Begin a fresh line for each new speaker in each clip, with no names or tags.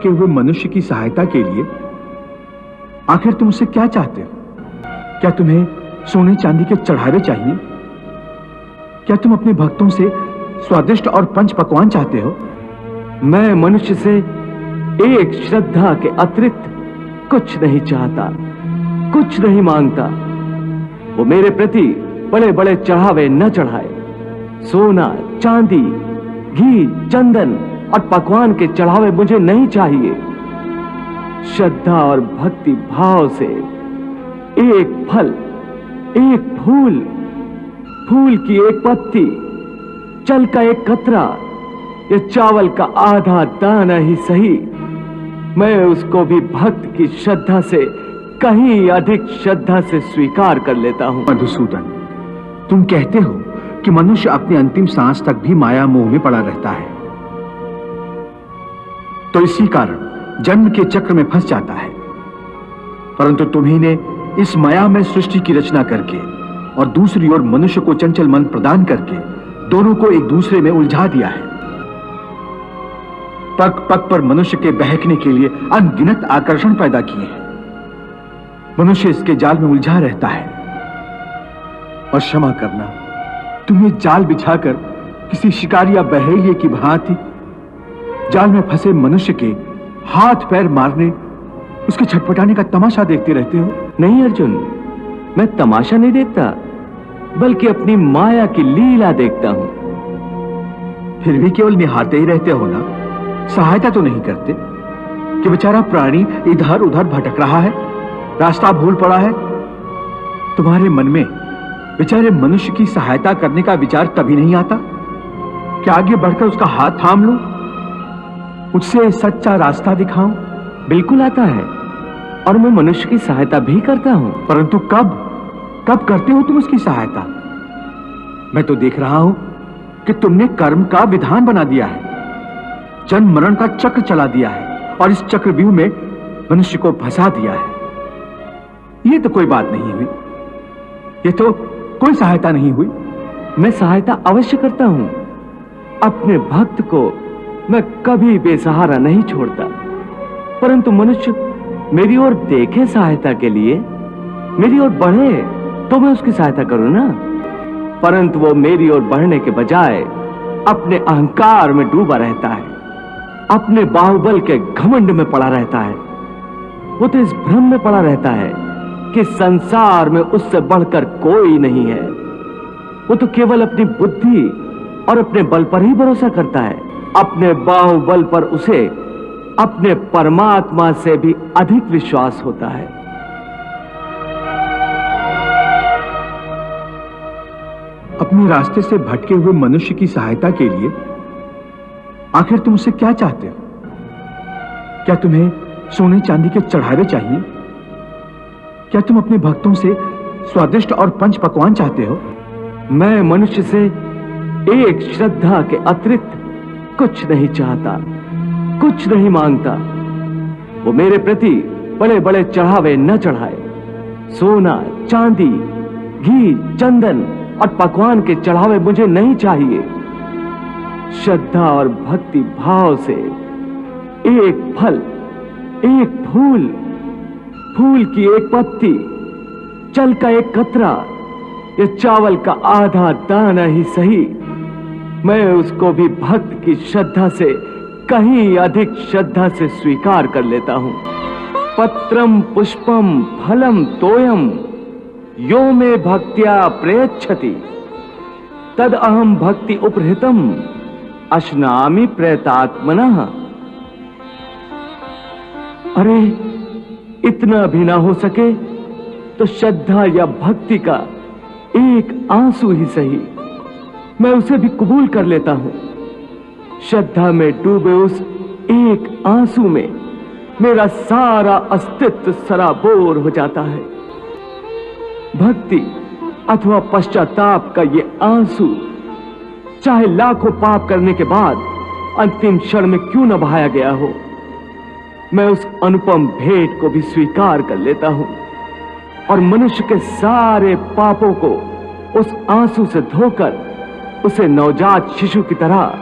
के हुए मनुष्य की सहायता के लिए आखिर तुम उससे क्या चाहते हो? क्या तुम्हें सोने चांदी के चढ़ावे चाहिए? क्या तुम अपने भक्तों से स्वादिष्ट और पंच पकवान चाहते हो?
मैं मनुष्य से एक श्रद्धा के अतिरिक्त कुछ नहीं चाहता, कुछ नहीं मांगता। वो मेरे प्रति बड़े बड़े चढ़ावे न चढ़ाए। सोना, चांदी, घी, चंदन और पकवान के चढ़ावे मुझे नहीं चाहिए। श्रद्धा और भक्ति भाव से एक फल, एक फूल, फूल की एक पत्ती, जल का एक कतरा या चावल का आधा दाना ही सही, मैं उसको भी भक्त की श्रद्धा से कहीं अधिक श्रद्धा से स्वीकार कर लेता हूं।
मधुसूदन, तुम कहते हो कि मनुष्य अपनी अंतिम सांस तक भी माया मोह में पड़ा रहता है, तो इसी कारण जन्म के चक्र में फंस जाता है। परंतु तुम्ही ने इस माया में सृष्टि की रचना करके और दूसरी ओर मनुष्य को चंचल मन प्रदान करके दोनों को एक दूसरे में उलझा दिया है। पग पग पर मनुष्य के बहकने के लिए अनगिनत आकर्षण पैदा किए हैं। मनुष्य इसके जाल में उलझा रहता है। और क्षमा करना, तुम्हें जाल बिछाकर किसी शिकारी या बहेलिए की भांति जाल में फंसे मनुष्य के हाथ पैर मारने, उसके छटपटाने का तमाशा देखते रहते हो।
नहीं अर्जुन, मैं तमाशा नहीं देखता, बल्कि अपनी माया की लीला देखता हूं।
फिर भी केवल निहारते ही रहते हो ना, सहायता तो नहीं करते कि बेचारा प्राणी इधर उधर भटक रहा है, रास्ता भूल पड़ा है। तुम्हारे मन में बेचारे मनुष्य की सहायता करने का विचार कभी नहीं आता कि आगे बढ़कर उसका हाथ थाम लूं, उससे सच्चा रास्ता दिखाऊं?
बिल्कुल आता है, और मैं मनुष्य की सहायता भी करता हूं।
परंतु कब कब करते हो तुम उसकी सहायता? मैं तो देख रहा हूं कि तुमने कर्म का विधान बना दिया है, जन्म मरण का चक्र चला दिया है और इस चक्रव्यूह में मनुष्य को फंसा दिया है। ये तो कोई बात नहीं हुई, ये तो कोई सहायता नहीं हुई।
मैं सहायता अवश्य करता हूं। अपने भक्त को मैं कभी बेसहारा नहीं छोड़ता, परंतु मनुष्य मेरी ओर देखे सहायता के लिए, मेरी ओर बढ़े तो मैं उसकी सहायता करूं ना। परंतु वो मेरी ओर बढ़ने के बजाय अपने अहंकार में डूबा रहता है, अपने बाहुबल के घमंड में पड़ा रहता है। वो तो इस भ्रम में पड़ा रहता है कि संसार में उससे बढ़कर कोई नहीं है। वो तो केवल अपनी बुद्धि और अपने बल पर ही भरोसा करता है। अपने बाहुबल पर उसे अपने परमात्मा से भी अधिक विश्वास होता है।
अपने रास्ते से भटके हुए मनुष्य की सहायता के लिए आखिर तुम उससे क्या चाहते हो? क्या तुम्हें सोने चांदी के चढ़ावे चाहिए? क्या तुम अपने भक्तों से स्वादिष्ट और पंच पकवान चाहते हो?
मैं मनुष्य से एक श्रद्धा के अतिरिक्त कुछ नहीं चाहता, कुछ नहीं मांगता। वो मेरे प्रति बड़े बड़े चढ़ावे न चढ़ाए। सोना, चांदी, घी, चंदन और पकवान के चढ़ावे मुझे नहीं चाहिए। श्रद्धा और भक्ति भाव से एक फल, एक फूल, फूल की एक पत्ती, जल का एक कतरा या चावल का आधा दाना ही सही, मैं उसको भी भक्त की श्रद्धा से कहीं अधिक श्रद्धा से स्वीकार कर लेता हूं। पत्रम पुष्पम फलम तोयम यो मे भक्त्या प्रयच्छति तद अहम भक्ति उपहृतम अश्नामि प्रयतात्मनः। अरे, इतना भी ना हो सके तो श्रद्धा या भक्ति का एक आंसू ही सही, मैं उसे भी कबूल कर लेता हूं। श्रद्धा में डूबे उस एक आंसू में मेरा सारा अस्तित्व सराबोर हो जाता है। भक्ति अथवा पश्चाताप का ये आंसू चाहे लाखों पाप करने के बाद अंतिम क्षण में क्यों न बहाया गया हो, मैं उस अनुपम भेंट को भी स्वीकार कर लेता हूं और मनुष्य के सारे पापों को उस आंसू से धोकर उसे नवजात शिशु की तरह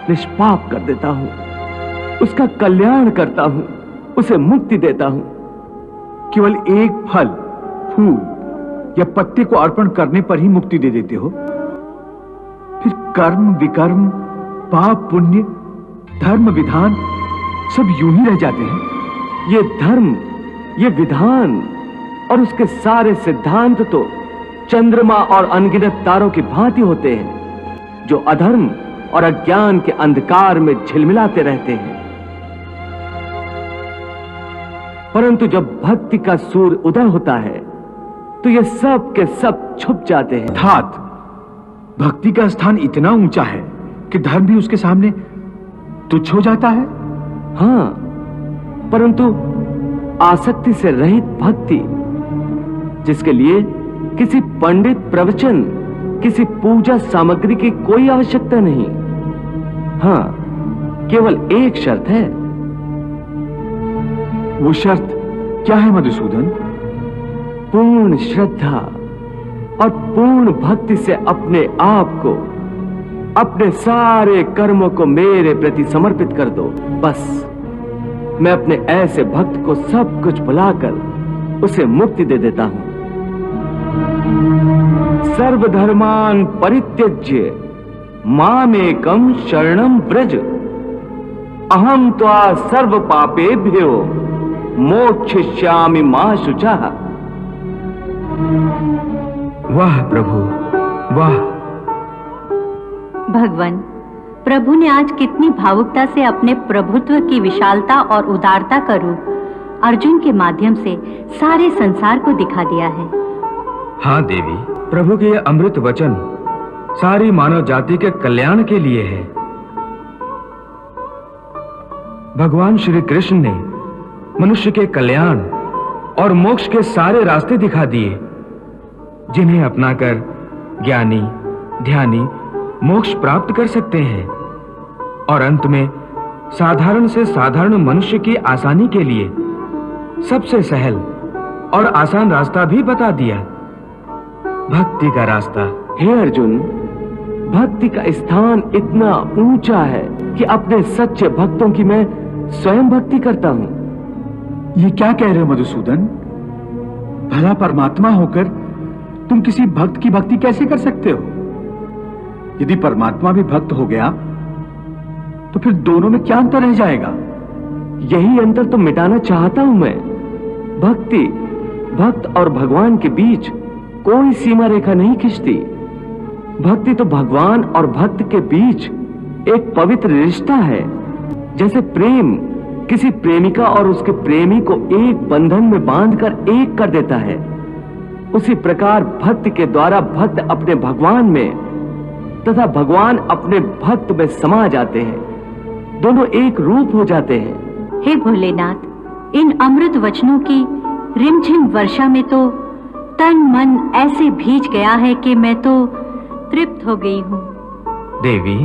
निष्पाप कर देता हूं। उसका कल्याण करता हूं, उसे मुक्ति देता हूं।
केवल एक फल, फूल या पत्ते को अर्पण करने पर ही मुक्ति दे देते हो? फिर कर्म विकर्म, पाप पुण्य, धर्म विधान सब यूं ही रह जाते हैं।
ये धर्म, ये विधान और उसके सारे सिद्धांत तो चंद्रमा और अनगिनत तारों की भांति होते हैं, जो अधर्म और अज्ञान के अंधकार में झिलमिलाते रहते हैं। परंतु जब भक्ति का सूर्य उदय होता है तो ये सब के सब छुप जाते हैं।
अर्थात भक्ति का स्थान इतना ऊंचा है कि धर्म भी उसके सामने तुच्छ हो जाता है।
हां, परंतु आसक्ति से रहित भक्ति, जिसके लिए किसी पंडित प्रवचन, किसी पूजा सामग्री की कोई आवश्यकता नहीं। हां, केवल एक शर्त है।
वो शर्त क्या है मधुसूदन?
पूर्ण श्रद्धा और पूर्ण भक्ति से अपने आप को, अपने सारे कर्मों को मेरे प्रति समर्पित कर दो। बस मैं अपने ऐसे भक्त को सब कुछ भुलाकर उसे मुक्ति दे देता हूं। सर्वधर्मान परित्यज्य मामेकं शरणं व्रज, अहम त्वा सर्व पापेभ्यो मोक्षयिष्यामि मा शुचः।
वाह प्रभु, वाह।
भगवान, प्रभु ने आज कितनी भावुकता से अपने प्रभुत्व की विशालता और उदारता का रूप अर्जुन के माध्यम से सारे संसार को दिखा दिया है।
हाँ देवी, प्रभु के ये अमृत वचन सारी मानव जाति के कल्याण के लिए है। भगवान श्री कृष्ण ने मनुष्य के कल्याण और मोक्ष के सारे रास्ते दिखा दिए, जिन्हें अपनाकर ज्ञानी ध्यानी मोक्ष प्राप्त कर सकते हैं। और अंत में साधारण से साधारण मनुष्य की आसानी के लिए सबसे सहल और आसान रास्ता भी बता दिया, भक्ति का रास्ता।
हे अर्जुन, भक्ति का स्थान इतना ऊंचा है कि अपने सच्चे भक्तों की मैं स्वयं भक्ति करता हूं।
ये क्या कह रहे हो मधुसूदन? भला परमात्मा होकर तुम किसी भक्त की भक्ति कैसे कर सकते हो? यदि परमात्मा भी भक्त हो गया तो फिर दोनों में क्या अंतर रह जाएगा?
यही अंतर तो मिटाना चाहता हूं मैं। भक्त और भगवान के बीच कोई सीमा रेखा नहीं खिंचती। भक्ति तो भगवान और भक्त के बीच एक पवित्र रिश्ता है। जैसे प्रेम किसी प्रेमिका और उसके प्रेमी को एक बंधन में बांधकर एक कर देता है, उसी प्रकार भक्ति के द्वारा भक्त अपने भगवान में तथा भगवान अपने भक्त में समा जाते हैं। दोनों एक रूप हो जाते हैं।
हे भोलेनाथ, इन अमृत वचनों की रिमझिम वर्षा में तो तन मन ऐसे भीज गया है कि मैं तो तृप्त हो गई हूँ।
देवी,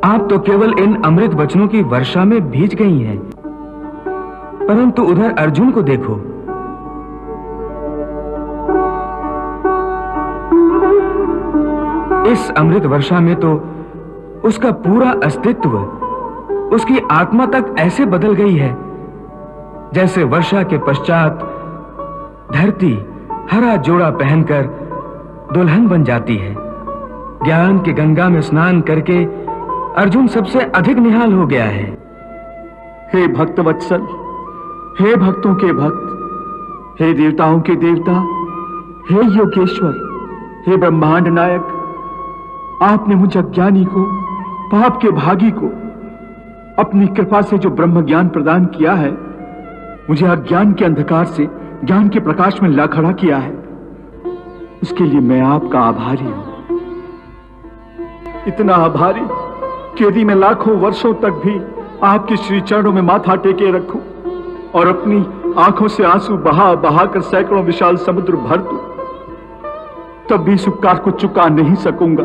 आप तो केवल इन अमृत वचनों की वर्षा में भीज गई हैं, परंतु उधर अर्जुन को देखो। इस अमृत वर्षा में तो उसका पूरा अस्तित्व, उसकी आत्मा तक ऐसे बदल गई है जैसे वर्षा के पश्चात धरती हरा जोड़ा पहनकर दुल्हन बन जाती है। ज्ञान की गंगा में स्नान करके अर्जुन सबसे अधिक निहाल हो गया है।
हे भक्त वत्सल, हे भक्तों के भक्त, हे देवताओं के देवता, हे योगेश्वर, हे ब्रह्मांड नायक, आपने मुझ अज्ञानी को, पाप के भागी को अपनी कृपा से जो ब्रह्म ज्ञान प्रदान किया है, मुझे अज्ञान के अंधकार से ज्ञान के प्रकाश में ला खड़ा किया है, उसके लिए मैं आपका आभारी हूं। इतना आभारी कि यदि मैं लाखों वर्षों तक भी आपके श्री चरणों में माथा टेके रखूं और अपनी आंखों से आंसू बहा बहा कर सैकड़ों विशाल समुद्र भर दूं, तब भी इस उपकार को चुका नहीं सकूंगा।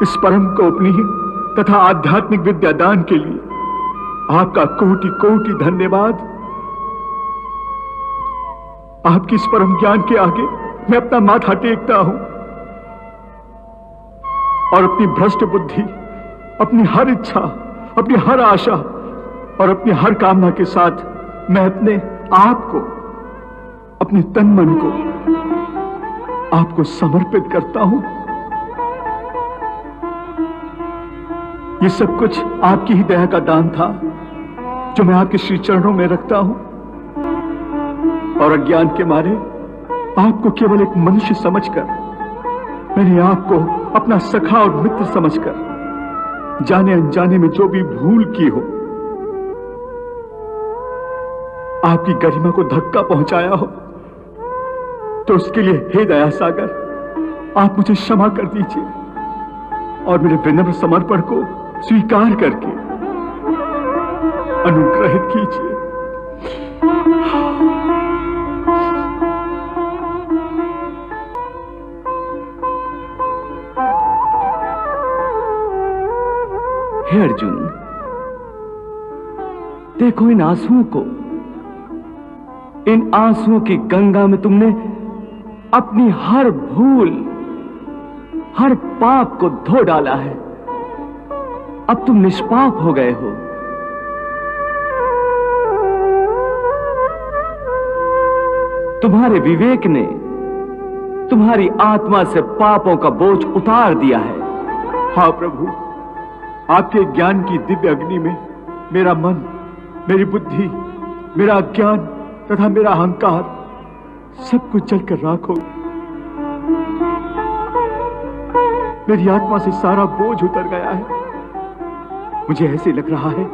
इस परम गोपनीय तथा आध्यात्मिक विद्यादान के लिए आपका कोटि कोटि धन्यवाद। आपकी इस परम ज्ञान के आगे मैं अपना माथा टेकता हूं और अपनी भ्रष्ट बुद्धि अपनी हर इच्छा, अपनी हर आशा और अपनी हर कामना के साथ मैं अपने आप को, अपने तन मन को आपको समर्पित करता हूं। ये सब कुछ आपकी ही दया का दान था जो मैं आपके श्री चरणों में रखता हूं, और अज्ञान के मारे आपको केवल एक मनुष्य समझकर, मैंने आपको अपना सखा और मित्र समझकर जाने अनजाने में जो भी भूल की हो, आपकी गरिमा को धक्का पहुंचाया हो, तो उसके लिए हे दया सागर आप मुझे क्षमा कर दीजिए और मेरे विनम्र समर्पण को स्वीकार करके अनुग्रहित कीजिए।
हे अर्जुन, देखो इन आंसुओं को, इन आंसुओं की गंगा में तुमने अपनी हर भूल, हर पाप को धो डाला है। अब तुम निष्पाप हो गए हो। तुम्हारे विवेक ने तुम्हारी आत्मा से पापों का बोझ उतार दिया है।
हाँ प्रभु, आपके ज्ञान की दिव्य अग्नि में मेरा मन, मेरी बुद्धि, मेरा अज्ञान तथा मेरा अहंकार सब कुछ जलकर राख हो। मेरी आत्मा से सारा बोझ उतर गया है। मुझे ऐसे लग रहा है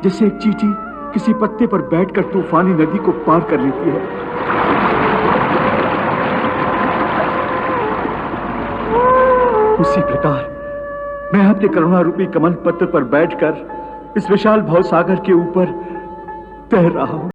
जैसे एक चींटी किसी पत्ते पर बैठकर तूफानी नदी को पार कर लेती है। उसी प्रकार मैं आपके करुणा रूपी कमल पत्र पर बैठकर इस विशाल भवसागर के ऊपर तैर रहा हूं।